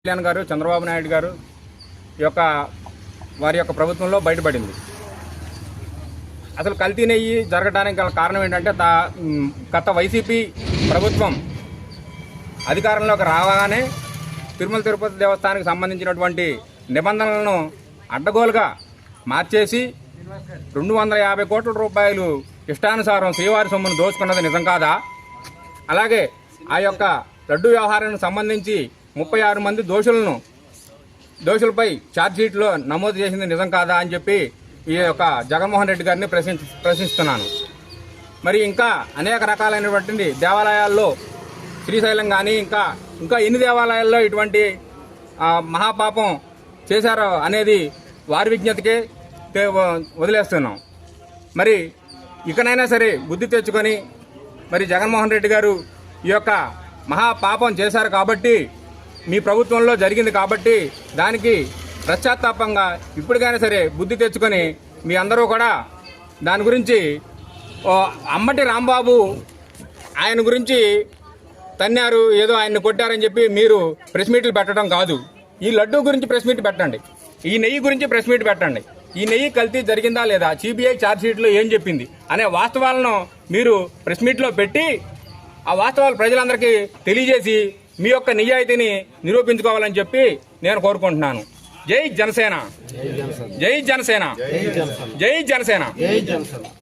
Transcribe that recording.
కళ్యాణ్ గారు చంద్రబాబు నాయుడు గారు వారి యొక్క ప్రభుత్వంలో బయటపడింది. అసలు కల్తీ నెయ్యి జరగడానికి గల కారణం ఏంటంటే గత వైసీపీ ప్రభుత్వం అధికారంలోకి రాగానే తిరుమల తిరుపతి దేవస్థానానికి సంబంధించినటువంటి నిబంధనలను అడ్డగోలుగా మార్చేసి 250 కోట్ల రూపాయలు ఇష్టానుసారం శ్రీవారి సొమ్మును దోచుకున్నది నిజం కాదా? అలాగే ఆ యొక్క లడ్డు వ్యవహారానికి సంబంధించి 36 మంది దోషులపై ఛార్జ్షీట్లో నమోదు చేసింది నిజం కాదా అని చెప్పి ఈ యొక్క జగన్మోహన్ రెడ్డి గారిని ప్రశ్నిస్తున్నాను. మరి ఇంకా అనేక రకాలైనటువంటి దేవాలయాల్లో శ్రీశైలం కానీ ఇంకా ఎన్ని దేవాలయాల్లో ఇటువంటి మహాపాపం చేశారో అనేది వారి విజ్ఞతకే వదిలేస్తున్నాం. మరి ఇకనైనా సరే బుద్ధి తెచ్చుకొని మరి జగన్మోహన్ రెడ్డి గారు ఈ యొక్క మహాపాపం చేశారు కాబట్టి, మీ ప్రభుత్వంలో జరిగింది కాబట్టి దానికి పశ్చాత్తాపంగా ఇప్పటికైనా సరే బుద్ధి తెచ్చుకొని మీ అందరూ కూడా దాని గురించి అంబటి రాంబాబు ఆయన గురించి తన్నారు, ఏదో ఆయన్ని కొట్టారని చెప్పి మీరు ప్రెస్ మీట్లు పెట్టడం కాదు. ఈ లడ్డూ గురించి ప్రెస్ మీట్ పెట్టండి, ఈ నెయ్యి గురించి ప్రెస్ మీట్ పెట్టండి. ఈ నెయ్యి కల్తీ జరిగిందా లేదా, సిబిఐ ఛార్జ్షీట్లో ఏం చెప్పింది అనే వాస్తవాలను మీరు ప్రెస్ మీట్లో పెట్టి ఆ వాస్తవాలు ప్రజలందరికీ తెలియజేసి మీ యొక్క నిజాయితీని నిరూపించుకోవాలని చెప్పి నేను కోరుకుంటున్నాను. జై జనసేన, జై జనసేన, జై జనసేన.